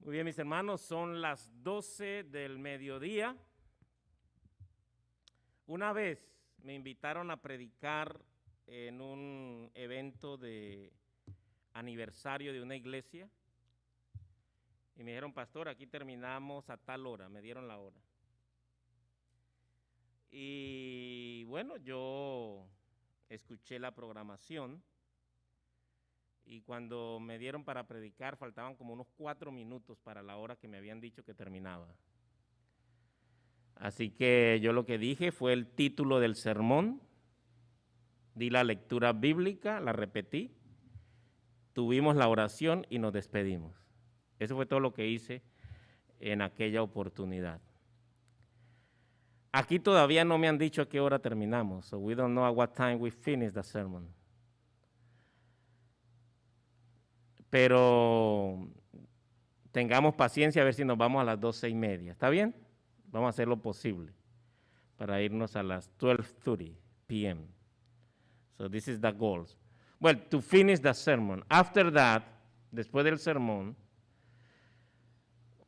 Muy bien, mis hermanos, son las 12 del mediodía. Una vez me invitaron a predicar en un evento de aniversario de una iglesia y me dijeron, pastor, aquí terminamos a tal hora, me dieron la hora. Y bueno, yo escuché la programación y cuando me dieron para predicar faltaban como unos 4 minutos para la hora que me habían dicho que terminaba. Así que yo lo que dije fue el título del sermón, di la lectura bíblica, la repetí, tuvimos la oración y nos despedimos. Eso fue todo lo que hice en aquella oportunidad. Aquí todavía no me han dicho a qué hora terminamos, so we don't know at what time we finish the sermon. Pero tengamos paciencia a ver si nos vamos a las 12:30. ¿Está bien? Vamos a hacer lo posible para irnos a las 12:30 p.m. So this is the goal. Well, to finish the sermon. After that, después del sermón,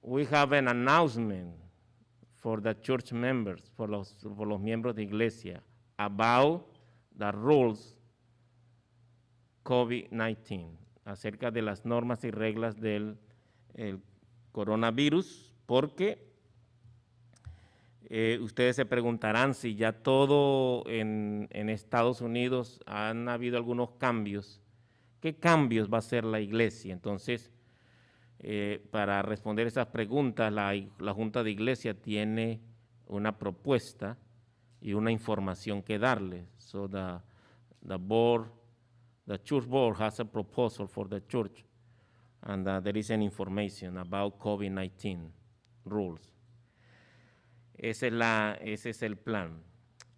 we have an announcement for the church members, por los miembros de iglesia, about the rules COVID-19, acerca de las normas y reglas del coronavirus, porque ustedes se preguntarán si ya todo en Estados Unidos han habido algunos cambios. ¿Qué cambios va a hacer la iglesia? Entonces, para responder esas preguntas, la Junta de Iglesia tiene una propuesta y una información que darles. So the church board has a proposal for the church, and there is an information about COVID-19 rules. Ese es el plan.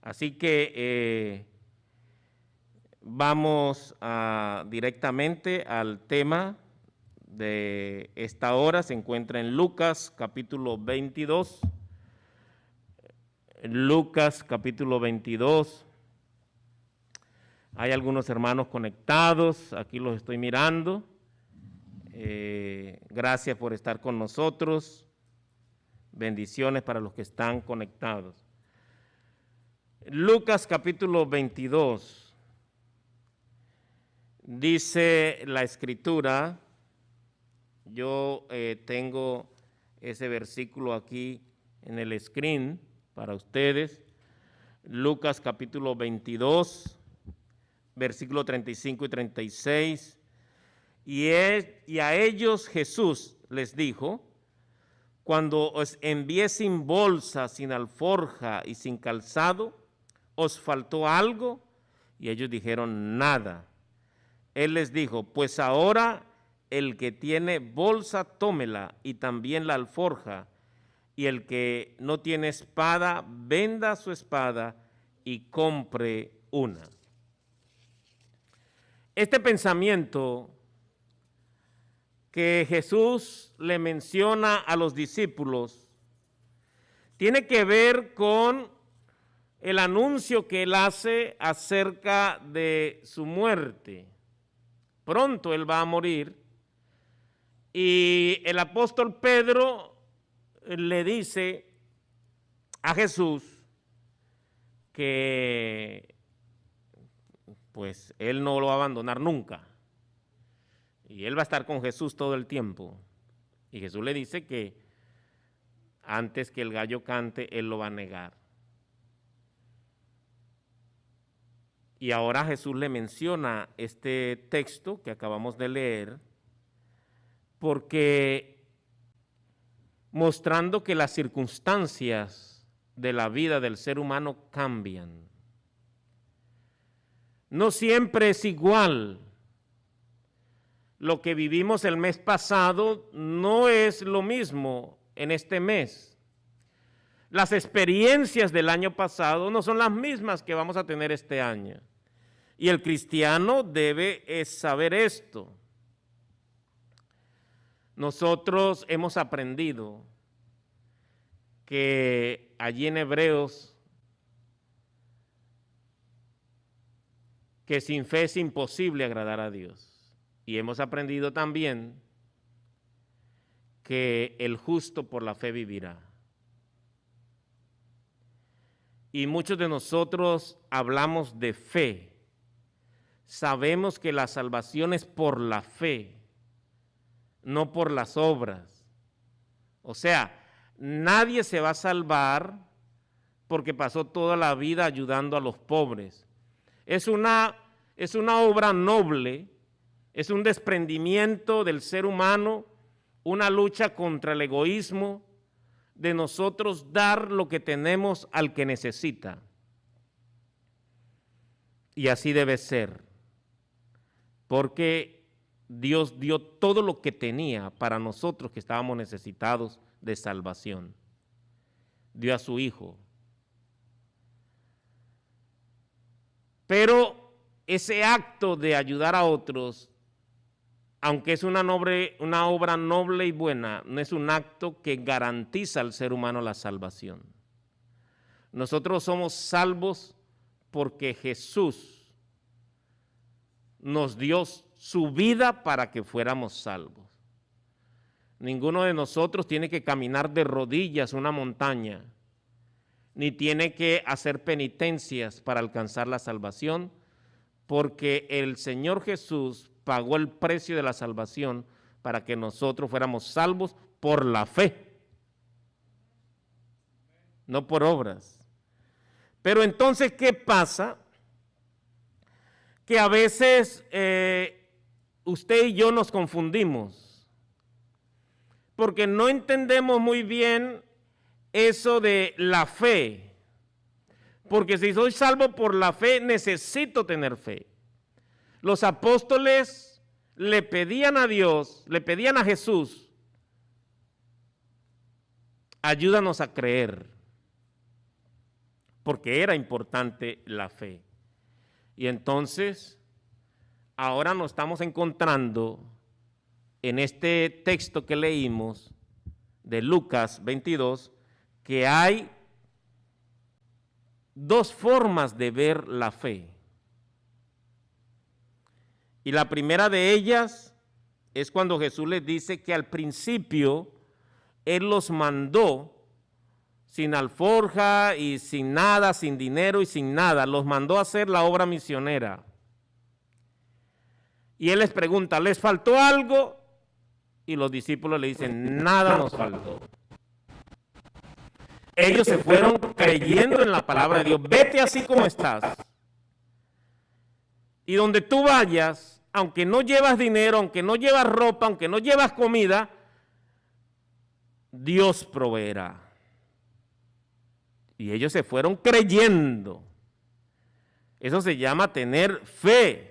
Así que vamos directamente al tema de esta hora. Se encuentra en Lucas capítulo 22. Lucas capítulo 22. Hay algunos hermanos conectados, aquí los estoy mirando. Gracias por estar con nosotros. Bendiciones para los que están conectados. Lucas capítulo 22. Dice la escritura, yo tengo ese versículo aquí en el screen para ustedes. Lucas capítulo 22, versículo 35 y 36. Y a ellos Jesús les dijo: cuando os envié sin bolsa, sin alforja y sin calzado, ¿os faltó algo? Y ellos dijeron: nada. Él les dijo: pues ahora el que tiene bolsa, tómela, y también la alforja, y el que no tiene espada, venda su espada y compre una. Este pensamiento que Jesús le menciona a los discípulos tiene que ver con el anuncio que él hace acerca de su muerte. Pronto él va a morir y el apóstol Pedro le dice a Jesús que pues él no lo va a abandonar nunca. Y él va a estar con Jesús todo el tiempo. Y Jesús le dice que antes que el gallo cante, él lo va a negar. Y ahora Jesús le menciona este texto que acabamos de leer, porque mostrando que las circunstancias de la vida del ser humano cambian. No siempre es igual. Lo que vivimos el mes pasado no es lo mismo en este mes. Las experiencias del año pasado no son las mismas que vamos a tener este año. Y el cristiano debe saber esto. Nosotros hemos aprendido que allí en Hebreos, que sin fe es imposible agradar a Dios. Y hemos aprendido también que el justo por la fe vivirá. Y muchos de nosotros hablamos de fe. Sabemos que la salvación es por la fe, no por las obras. O sea, nadie se va a salvar porque pasó toda la vida ayudando a los pobres. Es una obra noble, es un desprendimiento del ser humano, una lucha contra el egoísmo, de nosotros dar lo que tenemos al que necesita. Y así debe ser, porque Dios dio todo lo que tenía para nosotros que estábamos necesitados de salvación. Dio a su Hijo. Pero ese acto de ayudar a otros, aunque es una obra noble y buena, no es un acto que garantiza al ser humano la salvación. Nosotros somos salvos porque Jesús nos dio su vida para que fuéramos salvos. Ninguno de nosotros tiene que caminar de rodillas una montaña, ni tiene que hacer penitencias para alcanzar la salvación, porque el Señor Jesús pagó el precio de la salvación para que nosotros fuéramos salvos por la fe, no por obras. Pero entonces, ¿qué pasa? Que a veces usted y yo nos confundimos, porque no entendemos muy bien eso de la fe, porque si soy salvo por la fe, necesito tener fe. Los apóstoles le pedían a Dios, le pedían a Jesús, ayúdanos a creer, porque era importante la fe. Y entonces, ahora nos estamos encontrando en este texto que leímos de Lucas 22, que hay dos formas de ver la fe. Y la primera de ellas es cuando Jesús les dice que al principio Él los mandó sin alforja y sin nada, sin dinero y sin nada, los mandó a hacer la obra misionera. Y Él les pregunta, ¿les faltó algo? Y los discípulos le dicen, nada nos faltó. Ellos se fueron creyendo en la palabra de Dios, vete así como estás. Y donde tú vayas, aunque no llevas dinero, aunque no llevas ropa, aunque no llevas comida, Dios proveerá. Y ellos se fueron creyendo. Eso se llama tener fe.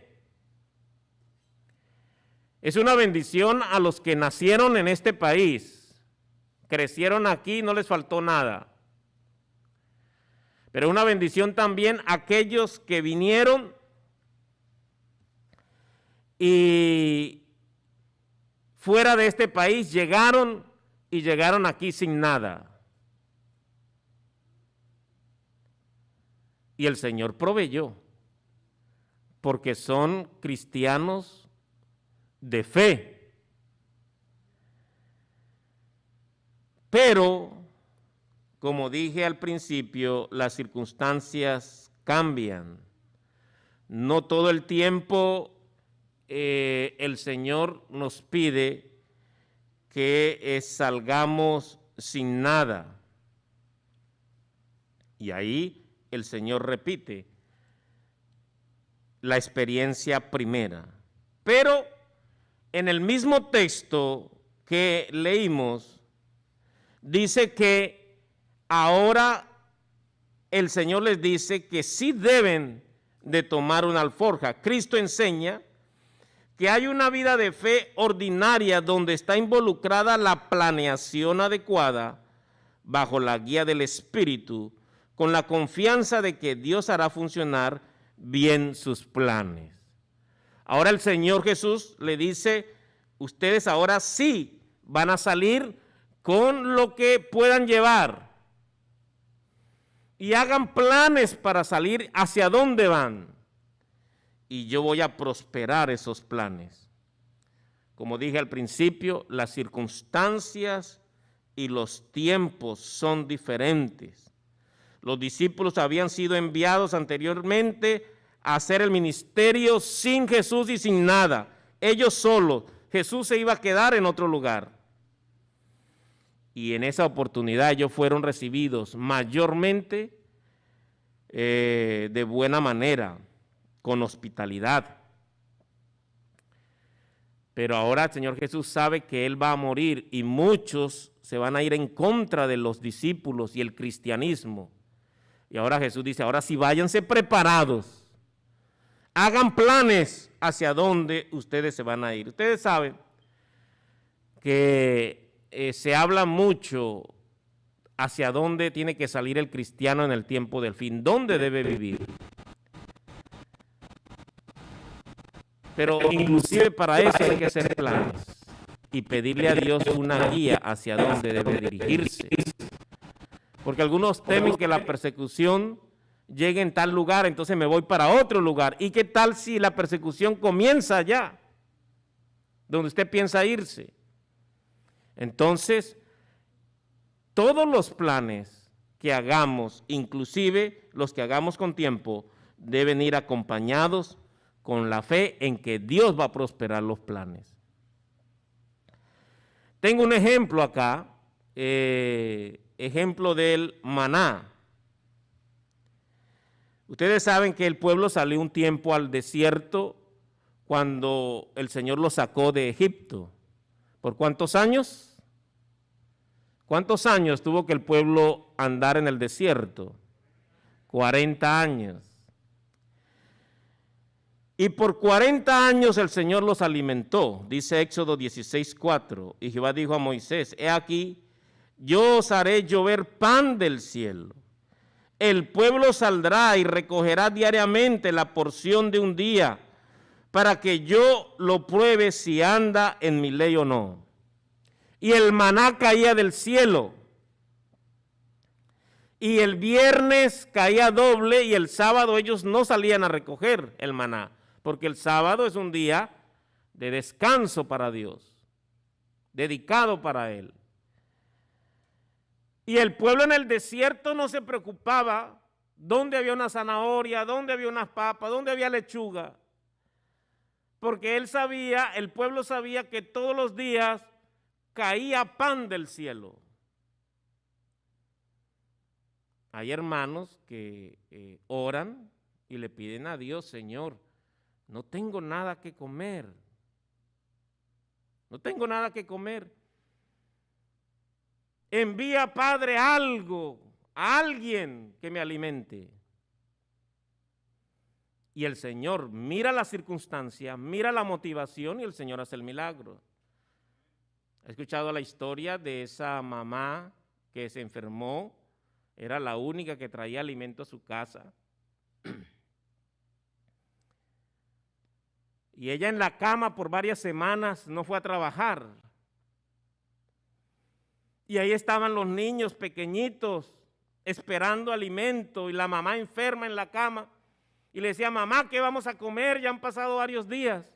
Es una bendición a los que nacieron en este país, crecieron aquí, no les faltó nada. Pero una bendición también a aquellos que vinieron y fuera de este país llegaron y llegaron aquí sin nada. Y el Señor proveyó, porque son cristianos de fe. Pero, como dije al principio, las circunstancias cambian. No todo el tiempo el Señor nos pide que salgamos sin nada. Y ahí el Señor repite la experiencia primera. Pero en el mismo texto que leímos, dice que ahora el Señor les dice que sí deben de tomar una alforja. Cristo enseña que hay una vida de fe ordinaria donde está involucrada la planeación adecuada bajo la guía del Espíritu, con la confianza de que Dios hará funcionar bien sus planes. Ahora el Señor Jesús le dice, ustedes ahora sí van a salir con lo que puedan llevar y hagan planes para salir hacia dónde van. Y yo voy a prosperar esos planes. Como dije al principio, las circunstancias y los tiempos son diferentes. Los discípulos habían sido enviados anteriormente a hacer el ministerio sin Jesús y sin nada. Ellos solos. Jesús se iba a quedar en otro lugar. Y en esa oportunidad ellos fueron recibidos mayormente de buena manera, con hospitalidad. Pero ahora el Señor Jesús sabe que Él va a morir y muchos se van a ir en contra de los discípulos y el cristianismo. Y ahora Jesús dice, ahora sí váyanse preparados, hagan planes hacia dónde ustedes se van a ir. Ustedes saben que se habla mucho hacia dónde tiene que salir el cristiano en el tiempo del fin, dónde debe vivir. Pero inclusive para eso hay que hacer planes y pedirle a Dios una guía hacia dónde debe dirigirse. Porque algunos temen que la persecución llegue en tal lugar, entonces me voy para otro lugar. ¿Y qué tal si la persecución comienza allá, donde usted piensa irse? Entonces, todos los planes que hagamos, inclusive los que hagamos con tiempo, deben ir acompañados con la fe en que Dios va a prosperar los planes. Tengo un ejemplo acá, ejemplo del maná. Ustedes saben que el pueblo salió un tiempo al desierto cuando el Señor lo sacó de Egipto. ¿Por cuántos años? ¿Cuántos años tuvo que el pueblo andar en el desierto? 40 años. Y por 40 años el Señor los alimentó, dice Éxodo 16:4. Y Jehová dijo a Moisés, he aquí, yo os haré llover pan del cielo. El pueblo saldrá y recogerá diariamente la porción de un día, para que yo lo pruebe si anda en mi ley o no. Y el maná caía del cielo. Y el viernes caía doble y el sábado ellos no salían a recoger el maná, porque el sábado es un día de descanso para Dios, dedicado para Él. Y el pueblo en el desierto no se preocupaba dónde había una zanahoria, dónde había unas papas, dónde había lechuga, porque el pueblo sabía que todos los días caía pan del cielo. Hay hermanos que oran y le piden a Dios, Señor, no tengo nada que comer. No tengo nada que comer. Envía, Padre, algo, a alguien que me alimente. Y el Señor mira la circunstancia, mira la motivación y el Señor hace el milagro. He escuchado la historia de esa mamá que se enfermó, era la única que traía alimento a su casa. Y ella en la cama por varias semanas no fue a trabajar. Y ahí estaban los niños pequeñitos esperando alimento y la mamá enferma en la cama. Y le decía, mamá, ¿qué vamos a comer? Ya han pasado varios días.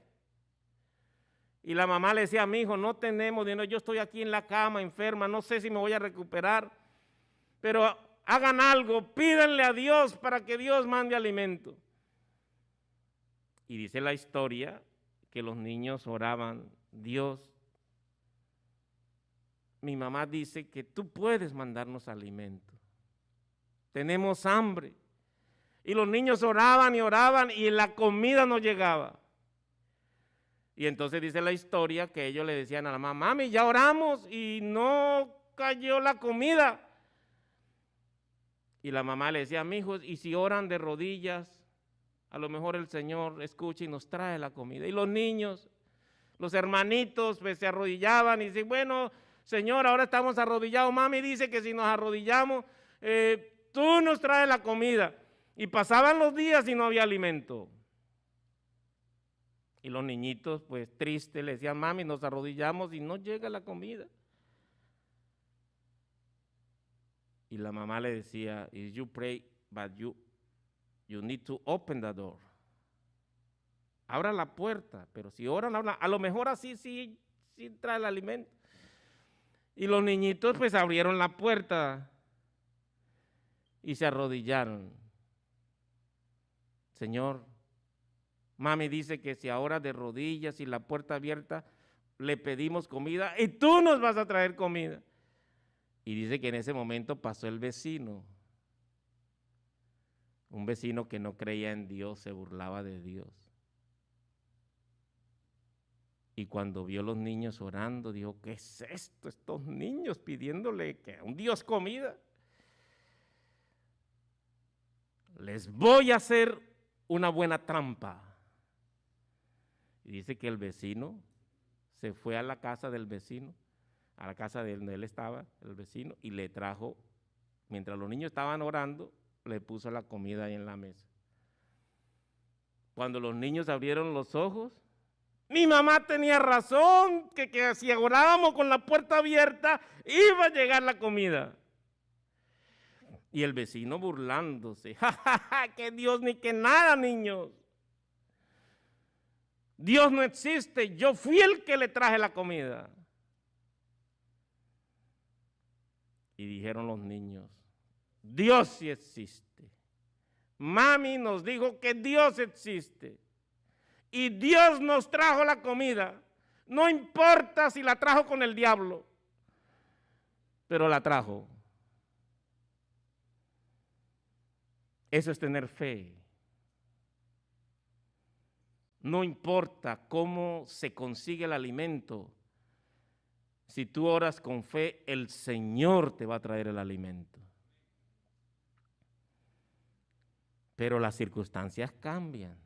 Y la mamá le decía a mi hijo, no tenemos dinero, yo estoy aquí en la cama enferma, no sé si me voy a recuperar, pero hagan algo, pídanle a Dios para que Dios mande alimento. Y dice la historia que los niños oraban, Dios, mi mamá dice que tú puedes mandarnos alimento, tenemos hambre. Y los niños oraban y la comida no llegaba. Y entonces dice la historia que ellos le decían a la mamá, mami, ya oramos y no cayó la comida. Y la mamá le decía, mi hijo, y si oran de rodillas, a lo mejor el Señor escucha y nos trae la comida. Y los niños, los hermanitos, pues se arrodillaban y dicen, bueno, Señor, ahora estamos arrodillados. Mami dice que si nos arrodillamos, tú nos traes la comida. Y pasaban los días y no había alimento. Y los niñitos, pues tristes, le decían, mami, nos arrodillamos y no llega la comida. Y la mamá le decía, you pray, but you need to open the door. abra la puerta, pero si oran, a lo mejor así sí trae el alimento. Y los niñitos pues abrieron la puerta y se arrodillaron. Señor, mami dice que si ahora de rodillas y la puerta abierta le pedimos comida y tú nos vas a traer comida. Y dice que en ese momento pasó el vecino. Un vecino que no creía en Dios, se burlaba de Dios. Y cuando vio a los niños orando, dijo, ¿qué es esto? Estos niños pidiéndole que a un Dios comida. Les voy a hacer una buena trampa. Y dice que el vecino se fue a la casa del vecino, a la casa de donde él estaba, el vecino, y le trajo, mientras los niños estaban orando, le puso la comida ahí en la mesa. Cuando los niños abrieron los ojos, mi mamá tenía razón, que si orábamos con la puerta abierta, iba a llegar la comida. Y el vecino burlándose, ¡ja, que Dios ni que nada, niños! Dios no existe, yo fui el que le traje la comida. Y dijeron los niños, Dios sí existe. Mami nos dijo que Dios existe. Y Dios nos trajo la comida. No importa si la trajo con el diablo, pero la trajo. Eso es tener fe. No importa cómo se consigue el alimento. Si tú oras con fe, el Señor te va a traer el alimento. Pero las circunstancias cambian.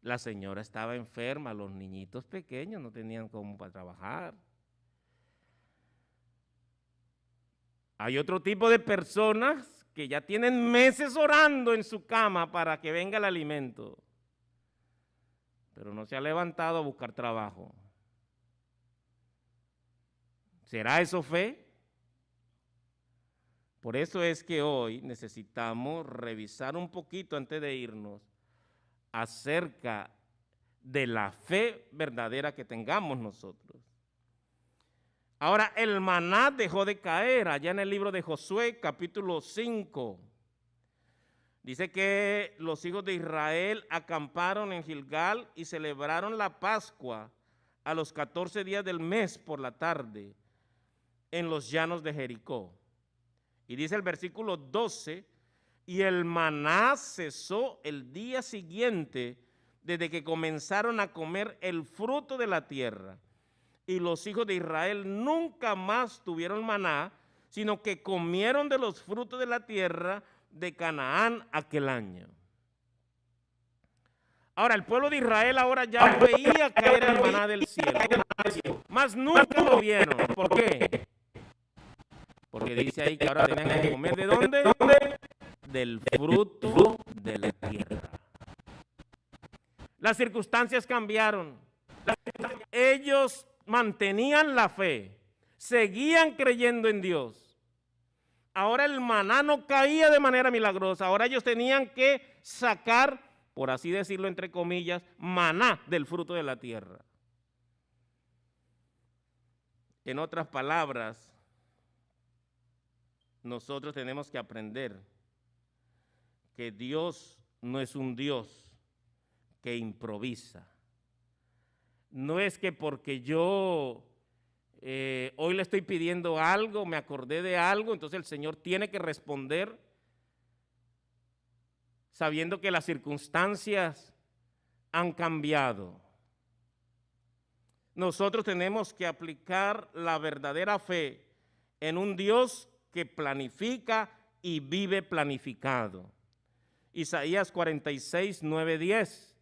La señora estaba enferma, los niñitos pequeños no tenían cómo para trabajar. Hay otro tipo de personas que ya tienen meses orando en su cama para que venga el alimento, pero no se ha levantado a buscar trabajo. ¿Será eso fe? Por eso es que hoy necesitamos revisar un poquito antes de irnos acerca de la fe verdadera que tengamos nosotros. Ahora, el maná dejó de caer allá en el libro de Josué, capítulo 5. Dice que los hijos de Israel acamparon en Gilgal y celebraron la Pascua a los 14 días del mes por la tarde en los llanos de Jericó. Y dice el versículo 12, y el maná cesó el día siguiente desde que comenzaron a comer el fruto de la tierra. Y los hijos de Israel nunca más tuvieron maná, sino que comieron de los frutos de la tierra de Canaán aquel año. Ahora, el pueblo de Israel ahora ya veía caer el maná del cielo, mas nunca lo vieron. ¿Por qué? Porque dice ahí que ahora tenían que comer ¿de dónde? Del fruto de la tierra. Las circunstancias cambiaron. Ellos mantenían la fe, seguían creyendo en Dios. Ahora el maná no caía de manera milagrosa, ahora ellos tenían que sacar, por así decirlo entre comillas, maná del fruto de la tierra. En otras palabras, nosotros tenemos que aprender que Dios no es un Dios que improvisa. No es que porque yo hoy le estoy pidiendo algo, me acordé de algo, entonces el Señor tiene que responder sabiendo que las circunstancias han cambiado. Nosotros tenemos que aplicar la verdadera fe en un Dios que planifica y vive planificado. Isaías 46, 9, 10,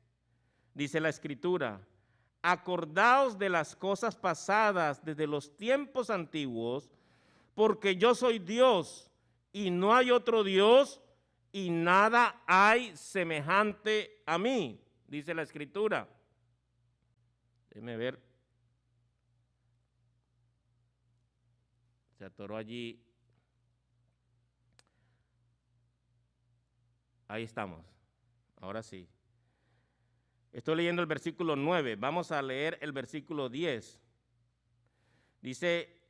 dice la Escritura, acordaos de las cosas pasadas desde los tiempos antiguos, porque yo soy Dios y no hay otro Dios y nada hay semejante a mí, dice la Escritura. Déjeme ver. Se atoró allí. Ahí estamos. Ahora sí. Estoy leyendo el versículo 9. Vamos a leer el versículo 10. Dice,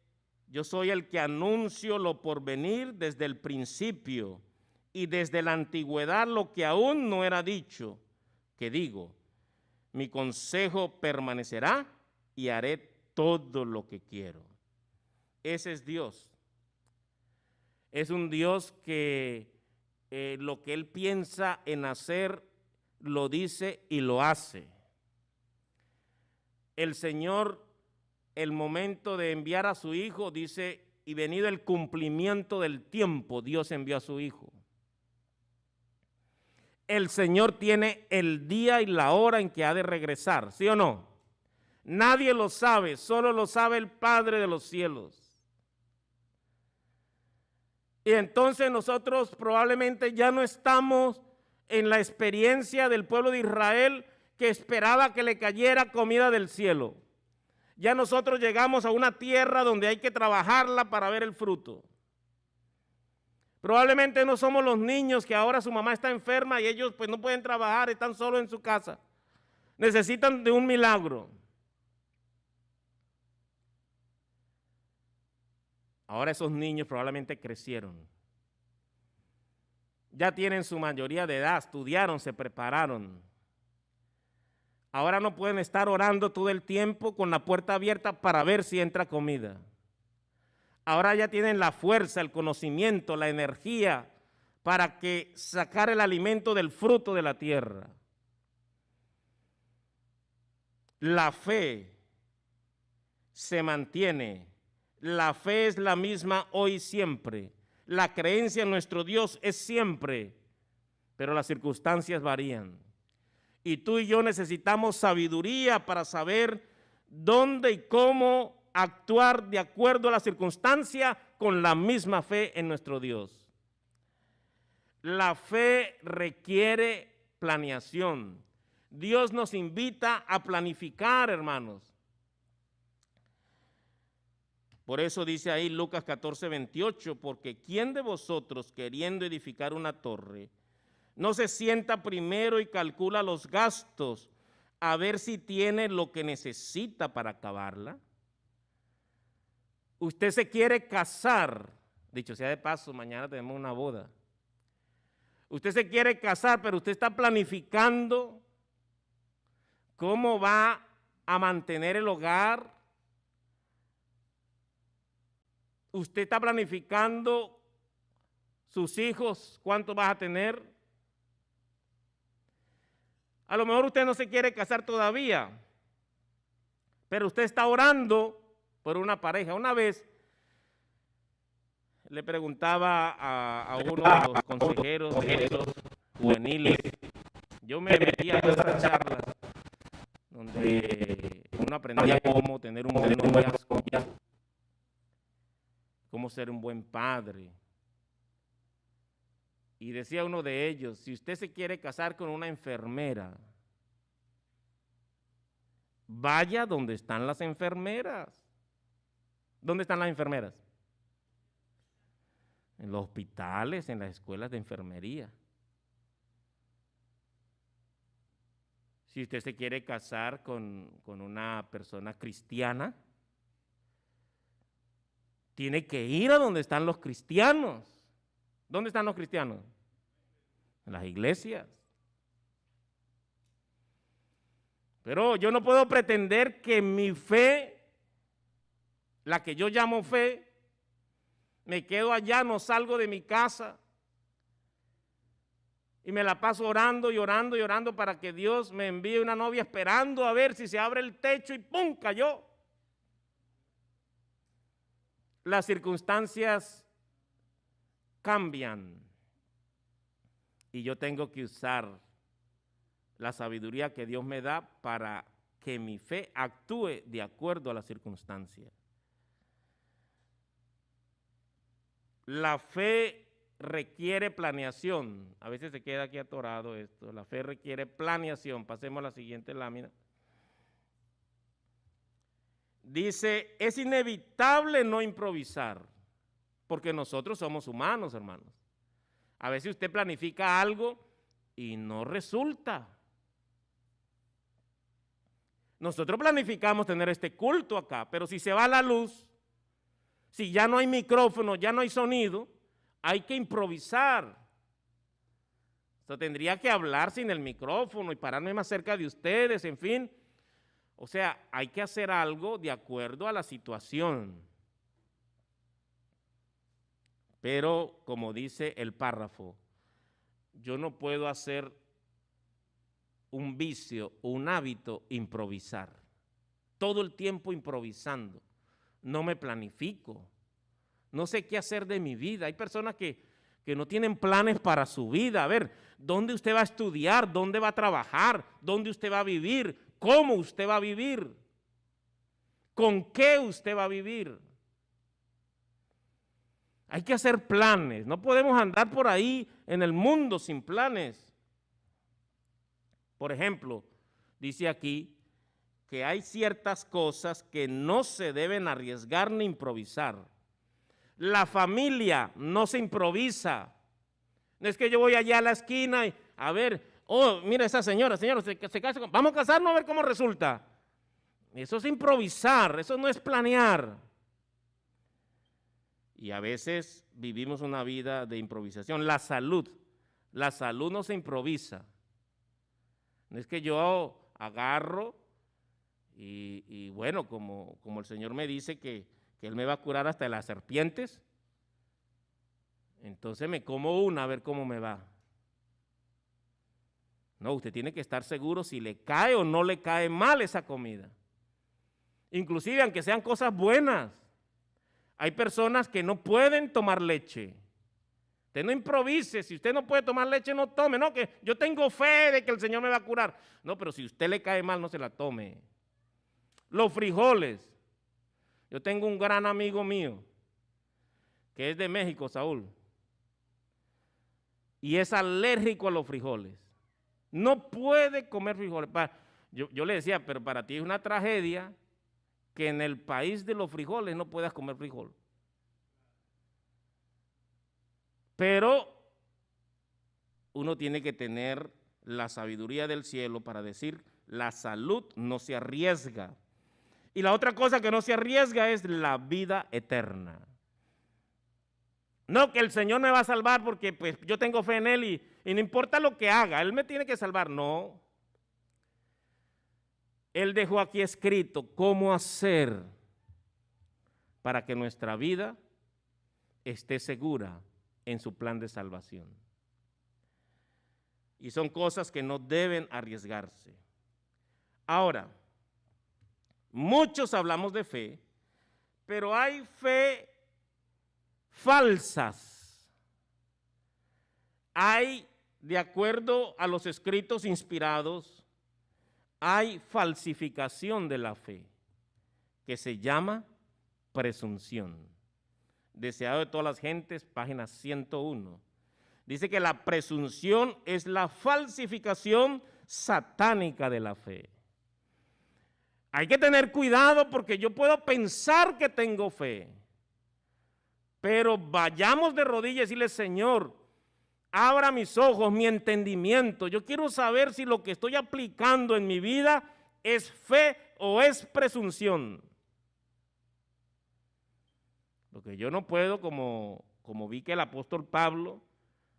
yo soy el que anuncio lo por venir desde el principio y desde la antigüedad lo que aún no era dicho, que digo, mi consejo permanecerá y haré todo lo que quiero. Ese es Dios. Es un Dios que lo que Él piensa en hacer, lo dice y lo hace. El Señor, el momento de enviar a su Hijo, dice, y venido el cumplimiento del tiempo, Dios envió a su Hijo. El Señor tiene el día y la hora en que ha de regresar, ¿sí o no? Nadie lo sabe, solo lo sabe el Padre de los cielos. Y entonces nosotros probablemente ya no estamos en la experiencia del pueblo de Israel que esperaba que le cayera comida del cielo. Ya nosotros llegamos a una tierra donde hay que trabajarla para ver el fruto. Probablemente no somos los niños que ahora su mamá está enferma y ellos pues no pueden trabajar, están solos en su casa. Necesitan de un milagro. Ahora esos niños probablemente crecieron. Ya tienen su mayoría de edad, estudiaron, se prepararon. Ahora no pueden estar orando todo el tiempo con la puerta abierta para ver si entra comida. Ahora ya tienen la fuerza, el conocimiento, la energía para que sacar el alimento del fruto de la tierra. La fe se mantiene. La fe es la misma hoy y siempre. La creencia en nuestro Dios es siempre, pero las circunstancias varían. Y tú y yo necesitamos sabiduría para saber dónde y cómo actuar de acuerdo a la circunstancia con la misma fe en nuestro Dios. La fe requiere planeación. Dios nos invita a planificar, hermanos. Por eso dice ahí Lucas 14:28, porque ¿quién de vosotros queriendo edificar una torre no se sienta primero y calcula los gastos a ver si tiene lo que necesita para acabarla? Usted se quiere casar, dicho sea de paso, mañana tenemos una boda. Usted se quiere casar, pero usted está planificando cómo va a mantener el hogar. Usted está planificando sus hijos, cuánto vas a tener. A lo mejor usted no se quiere casar todavía, pero usted está orando por una pareja. Una vez le preguntaba a uno de los consejeros juveniles, yo me metí a esas charlas donde uno aprendía cómo tener un buen noviazgo, cómo ser un buen padre. Y decía uno de ellos, si usted se quiere casar con una enfermera, vaya donde están las enfermeras. ¿Dónde están las enfermeras? En los hospitales, en las escuelas de enfermería. Si usted se quiere casar con una persona cristiana, tiene que ir a donde están los cristianos. ¿Dónde están los cristianos? En las iglesias. Pero yo no puedo pretender que mi fe, la que yo llamo fe, me quedo allá, no salgo de mi casa y me la paso orando y orando y orando para que Dios me envíe una novia esperando a ver si se abre el techo y ¡pum! Cayó. Las circunstancias cambian y yo tengo que usar la sabiduría que Dios me da para que mi fe actúe de acuerdo a las circunstancias. La fe requiere planeación. A veces se queda aquí atorado esto. La fe requiere planeación. Pasemos a la siguiente lámina. Dice, es inevitable no improvisar, porque nosotros somos humanos, hermanos. A veces usted planifica algo y no resulta. Nosotros planificamos tener este culto acá, pero si se va la luz, si ya no hay micrófono, ya no hay sonido, hay que improvisar. Yo tendría que hablar sin el micrófono y pararme más cerca de ustedes, en fin. O sea, hay que hacer algo de acuerdo a la situación. Pero, como dice el párrafo, yo no puedo hacer un vicio, un hábito, improvisar. Todo el tiempo improvisando. No me planifico. No sé qué hacer de mi vida. Hay personas que no tienen planes para su vida. A ver, ¿dónde usted va a estudiar? ¿Dónde va a trabajar? ¿Dónde usted va a vivir? ¿Cómo usted va a vivir? ¿Con qué usted va a vivir? Hay que hacer planes. No podemos andar por ahí en el mundo sin planes. Por ejemplo, dice aquí que hay ciertas cosas que no se deben arriesgar ni improvisar. La familia no se improvisa. No es que yo voy allá a la esquina y, a ver, oh, mira esa señora, se casa, vamos a casarnos a ver cómo resulta. Eso es improvisar, eso no es planear. Y a veces vivimos una vida de improvisación. La salud no se improvisa. No es que yo agarro y bueno, como el Señor me dice que Él me va a curar hasta de las serpientes, entonces me como una a ver cómo me va. No, usted tiene que estar seguro si le cae o no le cae mal esa comida. Inclusive aunque sean cosas buenas. Hay personas que no pueden tomar leche. Usted no improvise, si usted no puede tomar leche, no tome. No, que yo tengo fe de que el Señor me va a curar. No, pero si usted le cae mal, no se la tome. Los frijoles. Yo tengo un gran amigo mío, que es de México, Saúl, y es alérgico a los frijoles. No puede comer frijoles. Yo le decía, pero para ti es una tragedia que en el país de los frijoles no puedas comer frijol. Pero uno tiene que tener la sabiduría del cielo para decir, la salud no se arriesga. Y la otra cosa que no se arriesga es la vida eterna. No, que el Señor me va a salvar porque pues, yo tengo fe en Él y no importa lo que haga, Él me tiene que salvar. No. Él dejó aquí escrito cómo hacer para que nuestra vida esté segura en su plan de salvación. Y son cosas que no deben arriesgarse. Ahora, muchos hablamos de fe, pero hay fe falsas. Hay, de acuerdo a los escritos inspirados, hay falsificación de la fe, que se llama presunción. Deseado de todas las gentes, página 101. Dice que la presunción es la falsificación satánica de la fe. Hay que tener cuidado porque yo puedo pensar que tengo fe, pero vayamos de rodillas y decirle, Señor, abra mis ojos, mi entendimiento. Yo quiero saber si lo que estoy aplicando en mi vida es fe o es presunción. Porque yo no puedo, como vi que el apóstol Pablo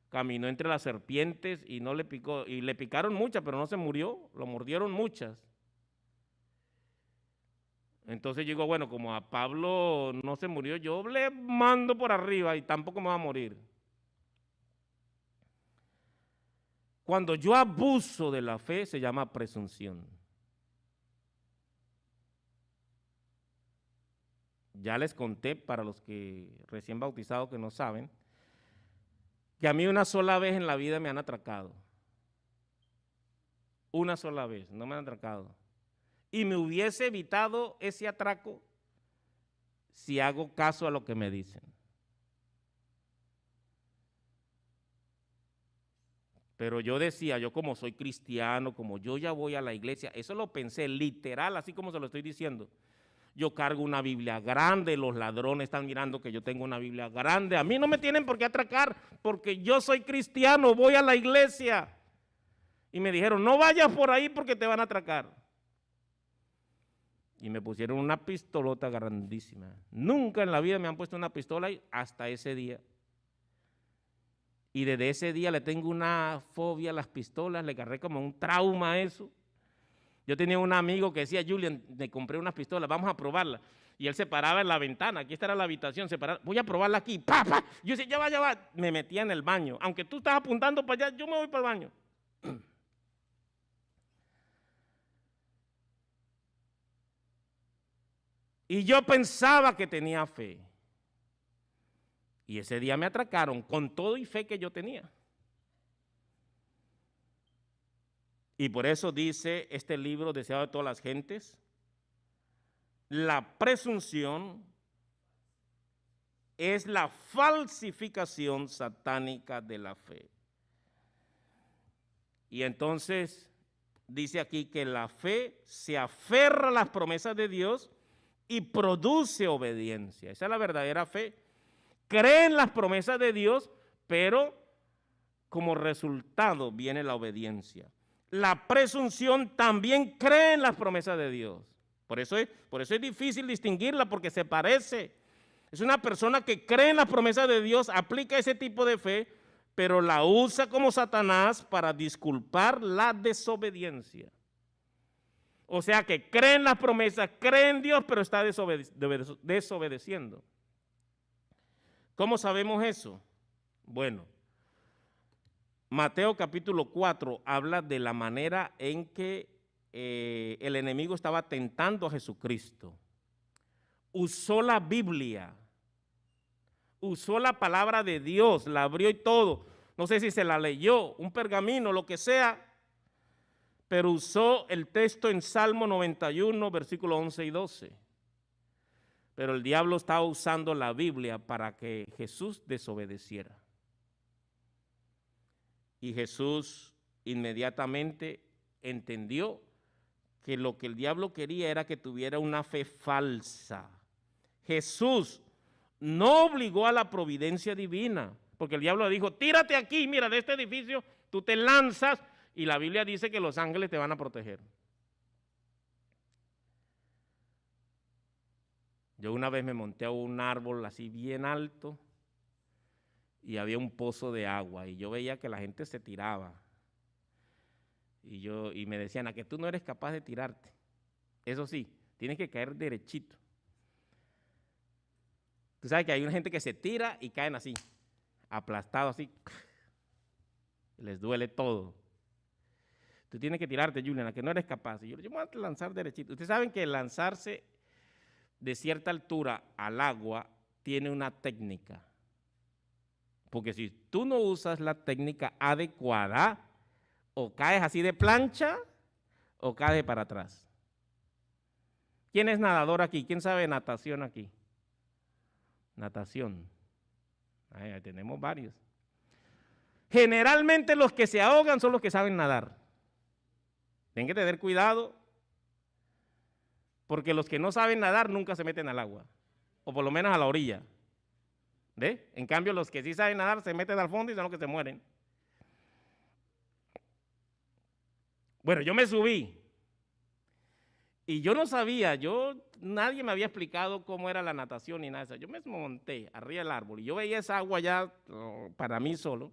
caminó entre las serpientes y no le picó, y le picaron muchas, pero no se murió, lo mordieron muchas. Entonces yo digo, bueno, como a Pablo no se murió, yo le mando por arriba y tampoco me va a morir. Cuando yo abuso de la fe se llama presunción. Ya les conté, para los que recién bautizados que no saben, que a mí una sola vez en la vida me han atracado. Una sola vez, no me han atracado. Y me hubiese evitado ese atraco si hago caso a lo que me dicen. Pero yo decía, yo como soy cristiano, como yo ya voy a la iglesia, eso lo pensé literal, así como se lo estoy diciendo. Yo cargo una Biblia grande, los ladrones están mirando que yo tengo una Biblia grande. A mí no me tienen por qué atracar porque yo soy cristiano, voy a la iglesia. Y me dijeron, no vayas por ahí porque te van a atracar. y me pusieron una pistolota grandísima. Nunca en la vida me han puesto una pistola hasta ese día. Y desde ese día le tengo una fobia a las pistolas, le agarré como un trauma a eso. Yo tenía un amigo que decía, Julian, me compré unas pistolas, vamos a probarla. Y él se paraba en la ventana, aquí esta era la habitación, se paraba, voy a probarla aquí, ¡pa, pa! Yo decía, ya va. Me metía en el baño. Aunque tú estás apuntando para allá, yo me voy para el baño. Y yo pensaba que tenía fe. Y ese día me atracaron con todo y fe que yo tenía. Y por eso dice este libro, Deseado de todas las gentes, la presunción es la falsificación satánica de la fe. Y entonces dice aquí que la fe se aferra a las promesas de Dios y produce obediencia. Esa es la verdadera fe. Cree en las promesas de Dios, pero como resultado viene la obediencia. La presunción también cree en las promesas de Dios. Por eso es difícil distinguirla, porque se parece. Es una persona que cree en las promesas de Dios, aplica ese tipo de fe, pero la usa como Satanás para disculpar la desobediencia. O sea que cree en las promesas, cree en Dios, pero está desobedeciendo. ¿Cómo sabemos eso? Bueno, Mateo capítulo 4 habla de la manera en que el enemigo estaba tentando a Jesucristo. Usó la Biblia, usó la palabra de Dios, la abrió y todo. No sé si se la leyó, un pergamino, lo que sea, pero usó el texto en Salmo 91, versículos 11 y 12. Pero el diablo estaba usando la Biblia para que Jesús desobedeciera. Y Jesús inmediatamente entendió que lo que el diablo quería era que tuviera una fe falsa. Jesús no obligó a la providencia divina, porque el diablo le dijo, tírate aquí, mira, de este edificio, tú te lanzas, y la Biblia dice que los ángeles te van a proteger. Yo una vez me monté a un árbol así bien alto, y había un pozo de agua, y yo veía que la gente se tiraba. Y me decían, a que tú no eres capaz de tirarte. Eso sí, tienes que caer derechito. Tú sabes que hay una gente que se tira y caen así, aplastados así. Les duele todo. Tú tienes que tirarte, Julian, a que no eres capaz. Y yo me voy a lanzar derechito. Ustedes saben que lanzarse de cierta altura al agua tiene una técnica. Porque si tú no usas la técnica adecuada, o caes así de plancha, o caes para atrás. ¿Quién es nadador aquí? ¿Quién sabe natación aquí? Natación. Ahí tenemos varios. Generalmente los que se ahogan son los que saben nadar. Tienen que tener cuidado, porque los que no saben nadar nunca se meten al agua, o por lo menos a la orilla. ¿Ve? En cambio, los que sí saben nadar se meten al fondo y son los que se mueren. Bueno, yo me subí y yo no sabía, nadie me había explicado cómo era la natación ni nada de eso. Yo me monté arriba del árbol y yo veía esa agua ya para mí solo.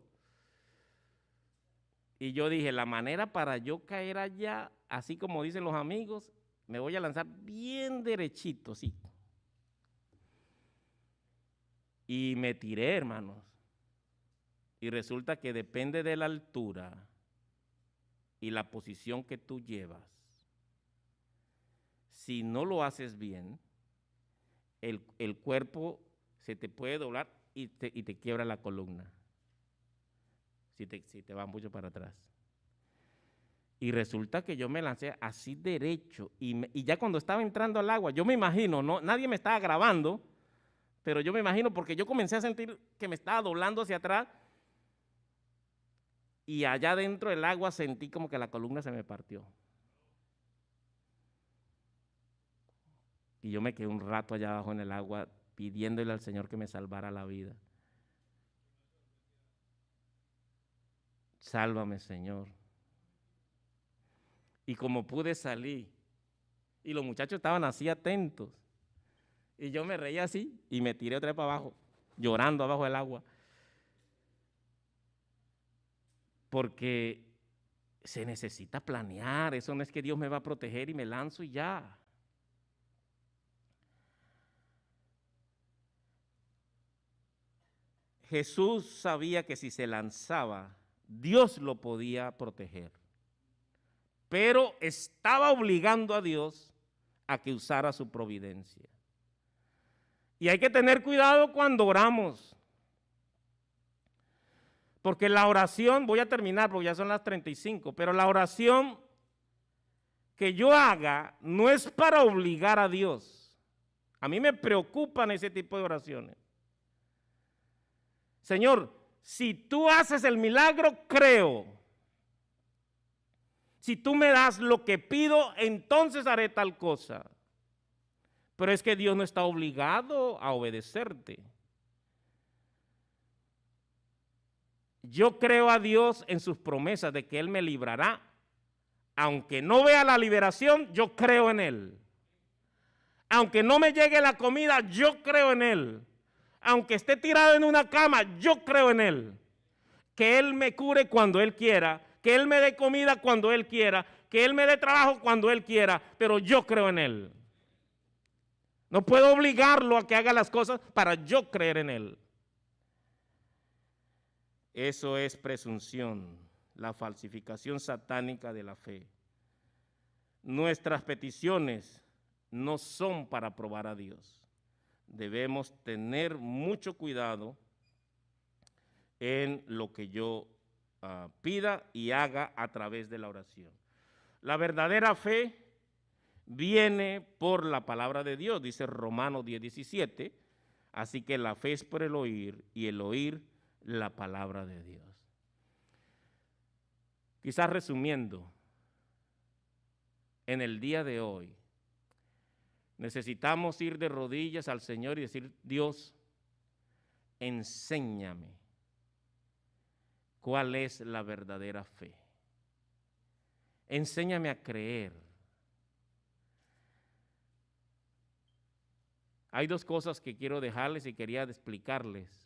Y yo dije, la manera para yo caer allá, así como dicen los amigos, me voy a lanzar bien derechito, sí. Y me tiré, hermanos. Y resulta que depende de la altura y la posición que tú llevas. Si no lo haces bien, el cuerpo se te puede doblar y te quiebra la columna. Si te vas mucho para atrás. Y resulta que yo me lancé así derecho y ya cuando estaba entrando al agua, yo me imagino, nadie me estaba grabando, pero yo me imagino porque yo comencé a sentir que me estaba doblando hacia atrás y allá dentro del agua sentí como que la columna se me partió. Y yo me quedé un rato allá abajo en el agua pidiéndole al Señor que me salvara la vida. Sálvame, Señor. Y como pude salir, Y los muchachos estaban así atentos. Y yo me reía así y me tiré otra vez para abajo, llorando abajo del agua. Porque se necesita planear, eso no es que Dios me va a proteger y me lanzo y ya. Jesús sabía que si se lanzaba, Dios lo podía proteger. Pero estaba obligando a Dios a que usara su providencia. Y hay que tener cuidado cuando oramos. Porque la oración, voy a terminar porque ya son las 35, pero la oración que yo haga no es para obligar a Dios. A mí me preocupan ese tipo de oraciones. Señor, si tú haces el milagro, creo. Si tú me das lo que pido, entonces haré tal cosa. Pero es que Dios no está obligado a obedecerte. Yo creo a Dios en sus promesas de que Él me librará. Aunque no vea la liberación, yo creo en Él. Aunque no me llegue la comida, yo creo en Él. Aunque esté tirado en una cama, yo creo en Él. Que Él me cure cuando Él quiera, que Él me dé comida cuando Él quiera, que Él me dé trabajo cuando Él quiera, pero yo creo en Él. No puedo obligarlo a que haga las cosas para yo creer en Él. Eso es presunción, la falsificación satánica de la fe. Nuestras peticiones no son para probar a Dios. Debemos tener mucho cuidado en lo que yo pida y haga a través de la oración. La verdadera fe viene por la palabra de Dios, dice Romanos 10:17, así que la fe es por el oír y el oír la palabra de Dios. Quizás resumiendo, en el día de hoy necesitamos ir de rodillas al Señor y decir: Dios, enséñame cuál es la verdadera fe. Enséñame a creer. Hay dos cosas que quiero dejarles y quería explicarles.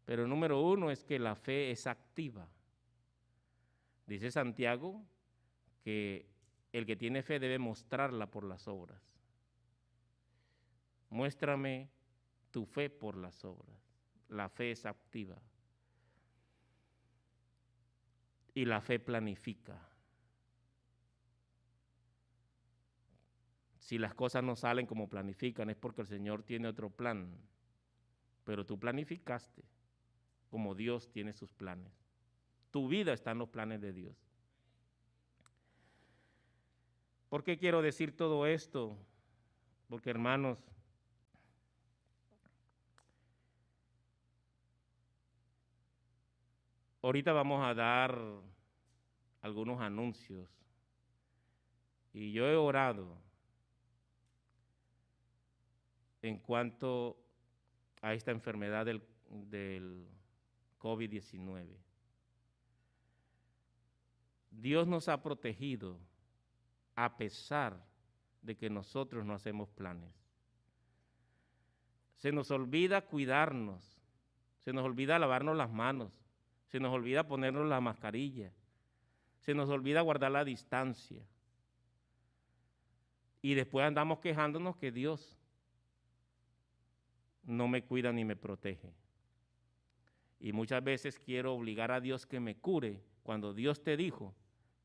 Pero número uno es que la fe es activa. Dice Santiago que el que tiene fe debe mostrarla por las obras. Muéstrame tu fe por las obras. La fe es activa. Y la fe planifica. Si las cosas no salen como planifican es porque el Señor tiene otro plan. Pero tú planificaste como Dios tiene sus planes. Tu vida está en los planes de Dios. ¿Por qué quiero decir todo esto? Porque, hermanos, ahorita vamos a dar algunos anuncios. Y yo he orado en cuanto a esta enfermedad del COVID-19. Dios nos ha protegido a pesar de que nosotros no hacemos planes. Se nos olvida cuidarnos, se nos olvida lavarnos las manos, se nos olvida ponernos la mascarilla, se nos olvida guardar la distancia. Y después andamos quejándonos que Dios no me cuida ni me protege. Y muchas veces quiero obligar a Dios que me cure cuando Dios te dijo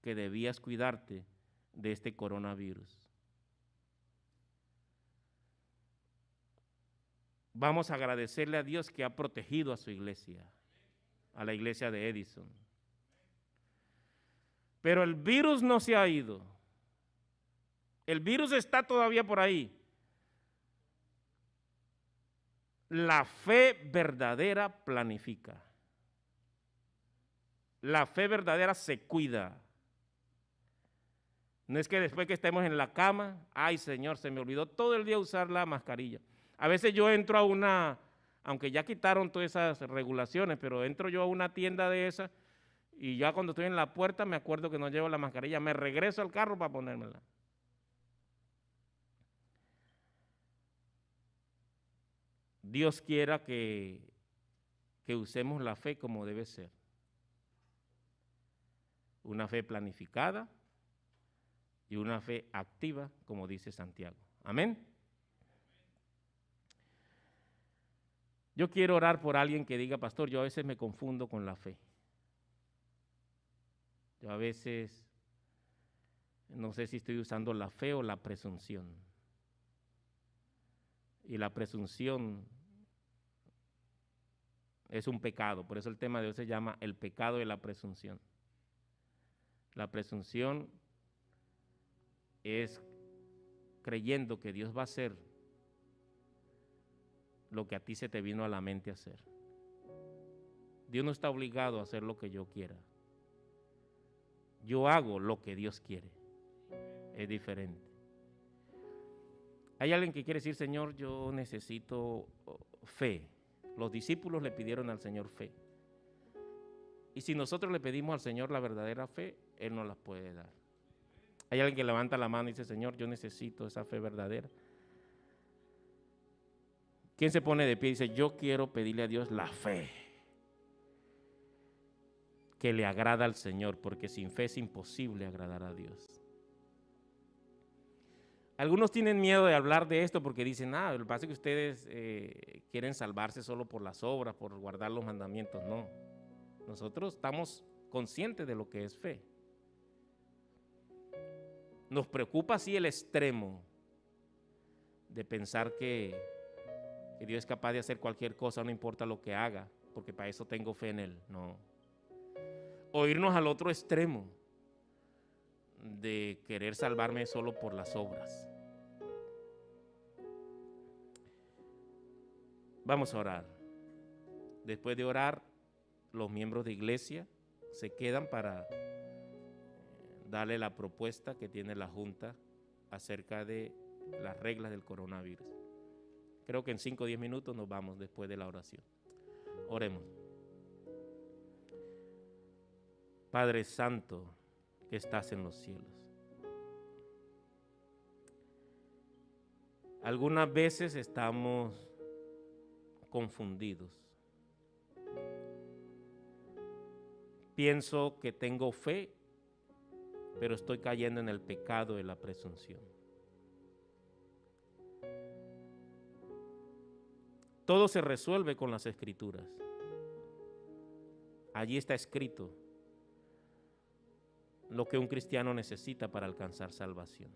que debías cuidarte de este coronavirus. Vamos a agradecerle a Dios que ha protegido a su iglesia, a la iglesia de Edison. Pero el virus no se ha ido. El virus está todavía por ahí. La fe verdadera planifica. La fe verdadera se cuida. No es que después que estemos en la cama, ay Señor, se me olvidó todo el día usar la mascarilla. A veces yo entro a una, aunque ya quitaron todas esas regulaciones, pero entro yo a una tienda de esas y ya cuando estoy en la puerta me acuerdo que no llevo la mascarilla, me regreso al carro para ponérmela. Dios quiera que usemos la fe como debe ser. Una fe planificada y una fe activa, como dice Santiago. Amén. Yo quiero orar por alguien que diga, pastor, yo a veces me confundo con la fe. Yo a veces no sé si estoy usando la fe o la presunción. Y la presunción es un pecado, por eso el tema de hoy se llama el pecado de la presunción. La presunción es creyendo que Dios va a hacer lo que a ti se te vino a la mente hacer. Dios no está obligado a hacer lo que yo quiera. Yo hago lo que Dios quiere. Es diferente. Hay alguien que quiere decir, Señor, yo necesito fe. Los discípulos le pidieron al Señor fe. Y si nosotros le pedimos al Señor la verdadera fe, Él nos la puede dar. Hay alguien que levanta la mano y dice, Señor, yo necesito esa fe verdadera. ¿Quién se pone de pie y dice, yo quiero pedirle a Dios la fe que le agrada al Señor, porque sin fe es imposible agradar a Dios? Algunos tienen miedo de hablar de esto porque dicen, lo que pasa es que ustedes quieren salvarse solo por las obras, por guardar los mandamientos. No, nosotros estamos conscientes de lo que es fe. Nos preocupa así el extremo de pensar que Dios es capaz de hacer cualquier cosa, no importa lo que haga, porque para eso tengo fe en Él. No. O irnos al otro extremo de querer salvarme solo por las obras. Vamos a orar. Después de orar, los miembros de iglesia se quedan para darle la propuesta que tiene la Junta acerca de las reglas del coronavirus. Creo que en 5 o 10 minutos nos vamos después de la oración. Oremos. Padre Santo, que estás en los cielos. Algunas veces estamos confundidos. Pienso que tengo fe, pero estoy cayendo en el pecado de la presunción. Todo se resuelve con las Escrituras. Allí está escrito lo que un cristiano necesita para alcanzar salvación.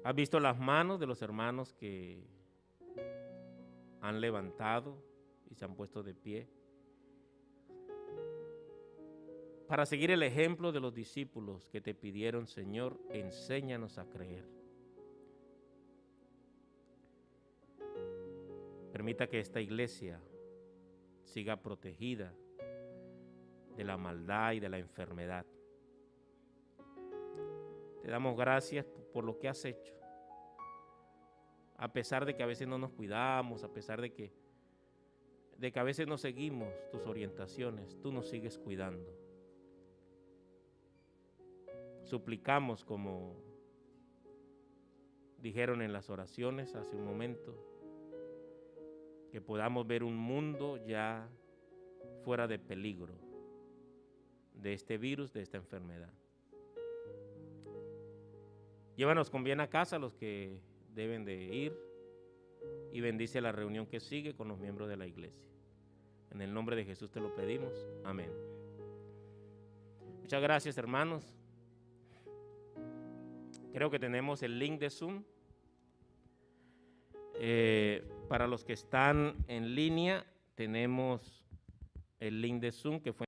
¿Has visto las manos de los hermanos que han levantado y se han puesto de pie para seguir el ejemplo de los discípulos que te pidieron, Señor, enséñanos a creer? Permita que esta iglesia siga protegida de la maldad y de la enfermedad. Te damos gracias por lo que has hecho. A pesar de que a veces no nos cuidamos, a pesar de que a veces no seguimos tus orientaciones, tú nos sigues cuidando. Suplicamos, como dijeron en las oraciones hace un momento, que podamos ver un mundo ya fuera de peligro de este virus, de esta enfermedad. Llévanos con bien a casa los que deben de ir y bendice la reunión que sigue con los miembros de la iglesia. En el nombre de Jesús te lo pedimos. Amén. Muchas gracias, hermanos. Creo que tenemos el link de Zoom. Para los que están en línea, tenemos el link de Zoom que fue